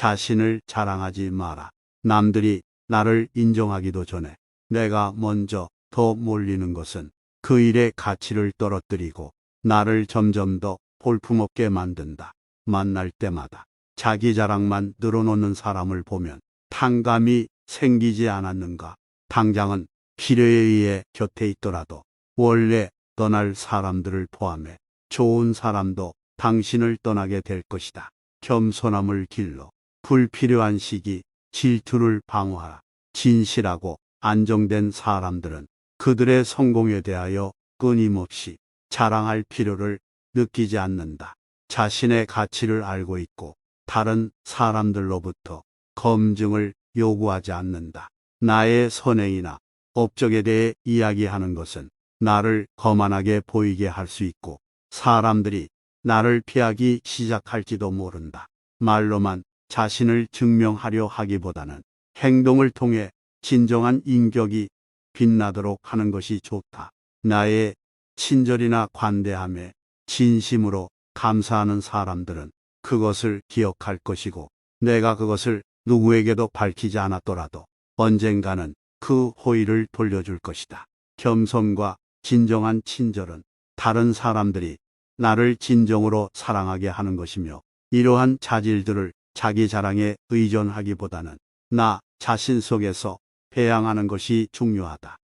자신을 자랑하지 마라. 남들이 나를 인정하기도 전에 내가 먼저 더 몰리는 것은 그 일의 가치를 떨어뜨리고 나를 점점 더 볼품없게 만든다. 만날 때마다 자기 자랑만 늘어놓는 사람을 보면 탕감이 생기지 않았는가. 당장은 필요에 의해 곁에 있더라도 원래 떠날 사람들을 포함해 좋은 사람도 당신을 떠나게 될 것이다. 겸손함을 길러 불필요한 시기, 질투를 방어하라. 진실하고 안정된 사람들은 그들의 성공에 대하여 끊임없이 자랑할 필요를 느끼지 않는다. 자신의 가치를 알고 있고 다른 사람들로부터 검증을 요구하지 않는다. 나의 선행이나 업적에 대해 이야기하는 것은 나를 거만하게 보이게 할 수 있고 사람들이 나를 피하기 시작할지도 모른다. 말로만 자신을 증명하려 하기보다는 행동을 통해 진정한 인격이 빛나도록 하는 것이 좋다. 나의 친절이나 관대함에 진심으로 감사하는 사람들은 그것을 기억할 것이고 내가 그것을 누구에게도 밝히지 않았더라도 언젠가는 그 호의를 돌려줄 것이다. 겸손과 진정한 친절은 다른 사람들이 나를 진정으로 사랑하게 하는 것이며 이러한 자질들을 자기 자랑에 의존하기보다는 나 자신 속에서 배양하는 것이 중요하다.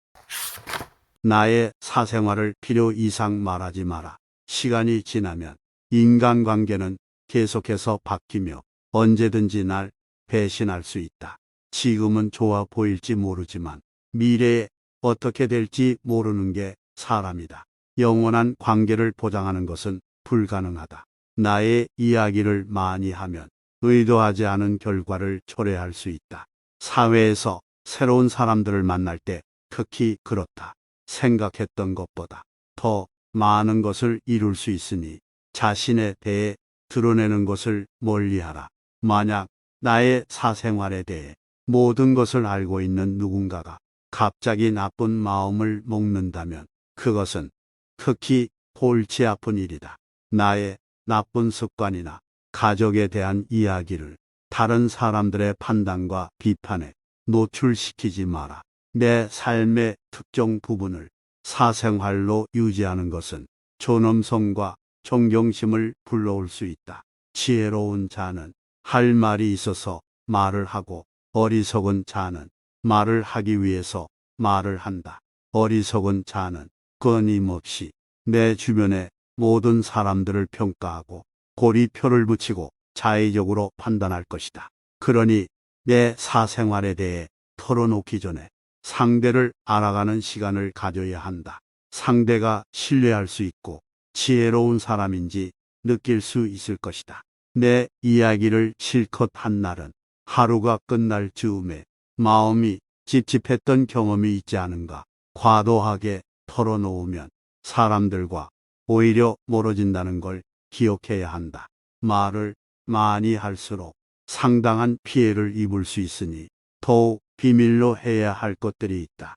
나의 사생활을 필요 이상 말하지 마라. 시간이 지나면 인간관계는 계속해서 바뀌며 언제든지 날 배신할 수 있다. 지금은 좋아 보일지 모르지만 미래에 어떻게 될지 모르는 게 사람이다. 영원한 관계를 보장하는 것은 불가능하다. 나의 이야기를 많이 하면 의도하지 않은 결과를 초래할 수 있다. 사회에서 새로운 사람들을 만날 때 특히 그렇다. 생각했던 것보다 더 많은 것을 이룰 수 있으니 자신에 대해 드러내는 것을 멀리하라. 만약 나의 사생활에 대해 모든 것을 알고 있는 누군가가 갑자기 나쁜 마음을 먹는다면 그것은 특히 골치 아픈 일이다. 나의 나쁜 습관이나 가족에 대한 이야기를 다른 사람들의 판단과 비판에 노출시키지 마라. 내 삶의 특정 부분을 사생활로 유지하는 것은 존엄성과 존경심을 불러올 수 있다. 지혜로운 자는 할 말이 있어서 말을 하고 어리석은 자는 말을 하기 위해서 말을 한다. 어리석은 자는 끊임없이 내 주변의 모든 사람들을 평가하고 고리표를 붙이고 자의적으로 판단할 것이다. 그러니 내 사생활에 대해 털어놓기 전에 상대를 알아가는 시간을 가져야 한다. 상대가 신뢰할 수 있고 지혜로운 사람인지 느낄 수 있을 것이다. 내 이야기를 실컷 한 날은 하루가 끝날 즈음에 마음이 찝찝했던 경험이 있지 않은가. 과도하게 털어놓으면 사람들과 오히려 멀어진다는 걸 기억해야 한다. 말을 많이 할수록 상당한 피해를 입을 수 있으니 더욱 비밀로 해야 할 것들이 있다.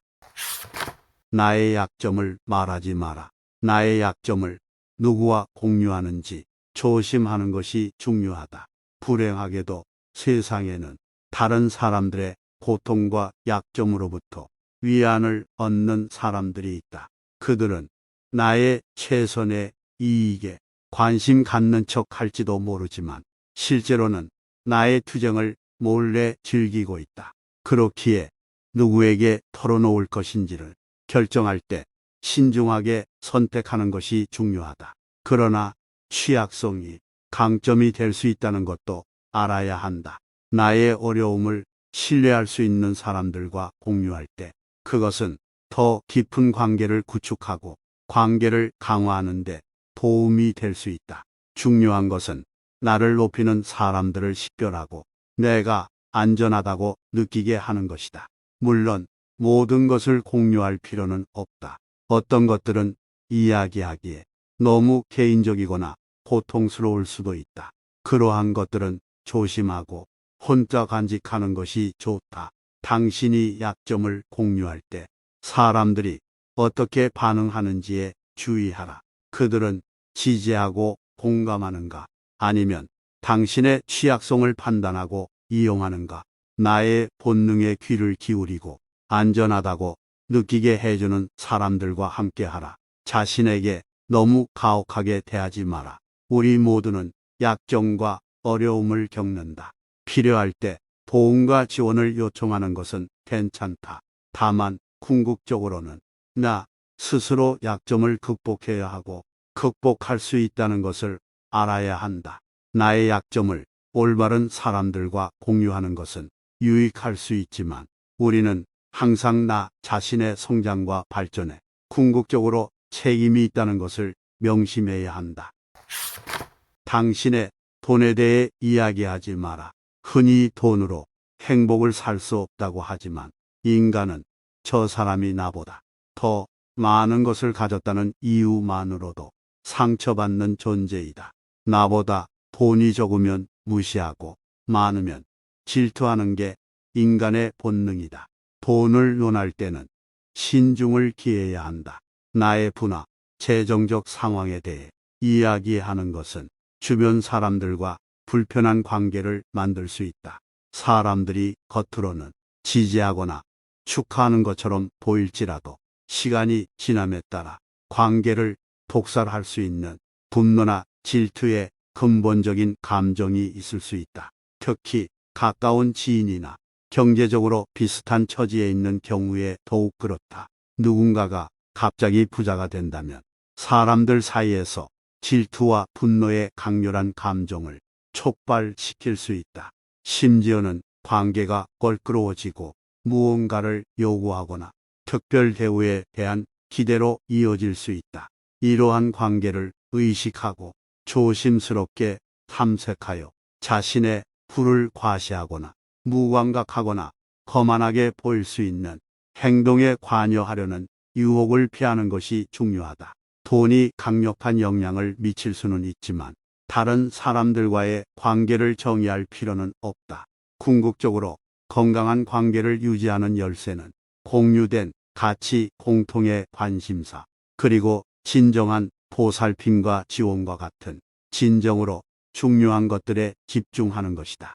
나의 약점을 말하지 마라. 나의 약점을 누구와 공유하는지 조심하는 것이 중요하다. 불행하게도 세상에는 다른 사람들의 고통과 약점으로부터 위안을 얻는 사람들이 있다. 그들은 나의 최선의 이익에 관심 갖는 척 할지도 모르지만 실제로는 나의 투정을 몰래 즐기고 있다. 그렇기에 누구에게 털어놓을 것인지를 결정할 때 신중하게 선택하는 것이 중요하다. 그러나 취약성이 강점이 될 수 있다는 것도 알아야 한다. 나의 어려움을 신뢰할 수 있는 사람들과 공유할 때 그것은 더 깊은 관계를 구축하고 관계를 강화하는 데 도움이 될 수 있다. 중요한 것은 나를 높이는 사람들을 식별하고 내가 안전하다고 느끼게 하는 것이다. 물론 모든 것을 공유할 필요는 없다. 어떤 것들은 이야기하기에 너무 개인적이거나 고통스러울 수도 있다. 그러한 것들은 조심하고 혼자 간직하는 것이 좋다. 당신이 약점을 공유할 때 사람들이 어떻게 반응하는지에 주의하라. 그들은 지지하고 공감하는가 아니면 당신의 취약성을 판단하고 이용하는가? 나의 본능에 귀를 기울이고 안전하다고 느끼게 해주는 사람들과 함께하라. 자신에게 너무 가혹하게 대하지 마라. 우리 모두는 약점과 어려움을 겪는다. 필요할 때 도움과 지원을 요청하는 것은 괜찮다. 다만 궁극적으로는 나 스스로 약점을 극복해야 하고 극복할 수 있다는 것을 알아야 한다. 나의 약점을 올바른 사람들과 공유하는 것은 유익할 수 있지만 우리는 항상 나 자신의 성장과 발전에 궁극적으로 책임이 있다는 것을 명심해야 한다. 당신의 돈에 대해 이야기하지 마라. 흔히 돈으로 행복을 살 수 없다고 하지만 인간은 저 사람이 나보다 더 많은 것을 가졌다는 이유만으로도 상처받는 존재이다. 나보다 돈이 적으면 무시하고 많으면 질투하는 게 인간의 본능이다. 돈을 논할 때는 신중을 기해야 한다. 나의 부나 재정적 상황에 대해 이야기하는 것은 주변 사람들과 불편한 관계를 만들 수 있다. 사람들이 겉으로는 지지하거나 축하하는 것처럼 보일지라도 시간이 지남에 따라 관계를 독살할 수 있는 분노나 질투의 근본적인 감정이 있을 수 있다. 특히 가까운 지인이나 경제적으로 비슷한 처지에 있는 경우에 더욱 그렇다. 누군가가 갑자기 부자가 된다면 사람들 사이에서 질투와 분노의 강렬한 감정을 촉발시킬 수 있다. 심지어는 관계가 껄끄러워지고 무언가를 요구하거나 특별 대우에 대한 기대로 이어질 수 있다. 이러한 관계를 의식하고 조심스럽게 탐색하여 자신의 부를 과시하거나 무감각하거나 거만하게 보일 수 있는 행동에 관여하려는 유혹을 피하는 것이 중요하다. 돈이 강력한 영향을 미칠 수는 있지만 다른 사람들과의 관계를 정의할 필요는 없다. 궁극적으로 건강한 관계를 유지하는 열쇠는 공유된 가치, 공통의 관심사, 그리고 진정한 보살핌과 지원과 같은 진정으로 중요한 것들에 집중하는 것이다.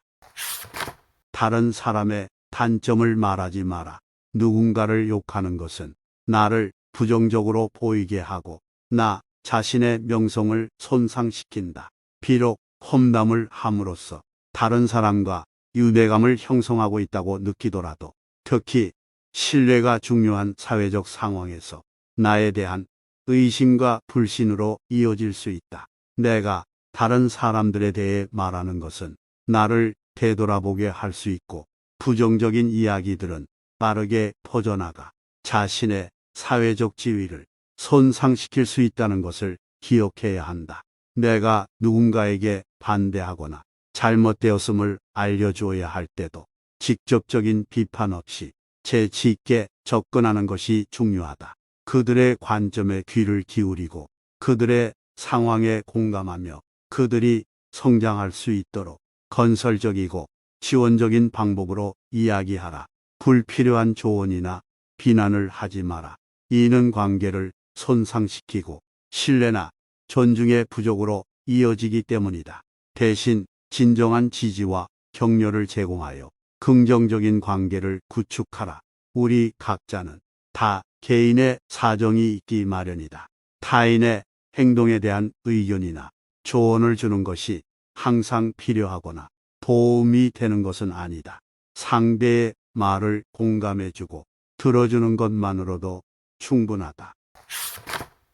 다른 사람의 단점을 말하지 마라. 누군가를 욕하는 것은 나를 부정적으로 보이게 하고 나 자신의 명성을 손상시킨다. 비록 험담을 함으로써 다른 사람과 유대감을 형성하고 있다고 느끼더라도 특히 신뢰가 중요한 사회적 상황에서 나에 대한 의심과 불신으로 이어질 수 있다. 내가 다른 사람들에 대해 말하는 것은 나를 되돌아보게 할 수 있고 부정적인 이야기들은 빠르게 퍼져나가 자신의 사회적 지위를 손상시킬 수 있다는 것을 기억해야 한다. 내가 누군가에게 반대하거나 잘못되었음을 알려줘야 할 때도 직접적인 비판 없이 재치 있게 접근하는 것이 중요하다. 그들의 관점에 귀를 기울이고 그들의 상황에 공감하며 그들이 성장할 수 있도록 건설적이고 지원적인 방법으로 이야기하라. 불필요한 조언이나 비난을 하지 마라. 이는 관계를 손상시키고 신뢰나 존중의 부족으로 이어지기 때문이다. 대신 진정한 지지와 격려를 제공하여 긍정적인 관계를 구축하라. 우리 각자는 다 개인의 사정이 있기 마련이다. 타인의 행동에 대한 의견이나 조언을 주는 것이 항상 필요하거나 도움이 되는 것은 아니다. 상대의 말을 공감해주고 들어주는 것만으로도 충분하다.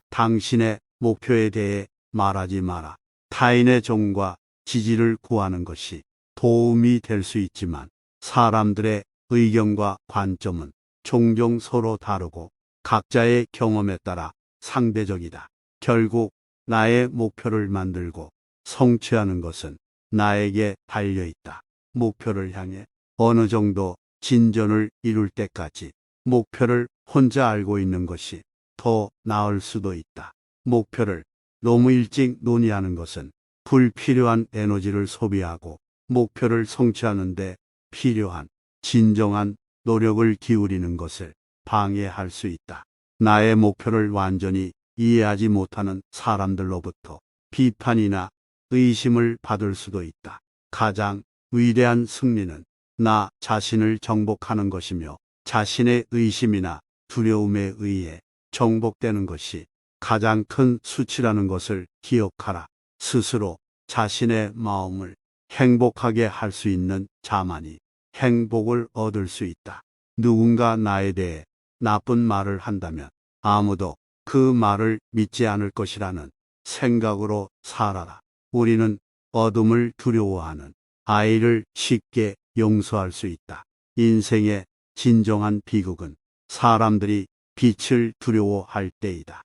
당신의 목표에 대해 말하지 마라. 타인의 정과 지지를 구하는 것이 도움이 될 수 있지만 사람들의 의견과 관점은 종종 서로 다르고 각자의 경험에 따라 상대적이다. 결국 나의 목표를 만들고 성취하는 것은 나에게 달려있다. 목표를 향해 어느 정도 진전을 이룰 때까지 목표를 혼자 알고 있는 것이 더 나을 수도 있다. 목표를 너무 일찍 논의하는 것은 불필요한 에너지를 소비하고 목표를 성취하는 데 필요한 진정한 노력을 기울이는 것을 방해할 수 있다. 나의 목표를 완전히 이해하지 못하는 사람들로부터 비판이나 의심을 받을 수도 있다. 가장 위대한 승리는 나 자신을 정복하는 것이며 자신의 의심이나 두려움에 의해 정복되는 것이 가장 큰 수치라는 것을 기억하라. 스스로 자신의 마음을 행복하게 할 수 있는 자만이 행복을 얻을 수 있다. 누군가 나에 대해 나쁜 말을 한다면 아무도 그 말을 믿지 않을 것이라는 생각으로 살아라. 우리는 어둠을 두려워하는 아이를 쉽게 용서할 수 있다. 인생의 진정한 비극은 사람들이 빛을 두려워할 때이다.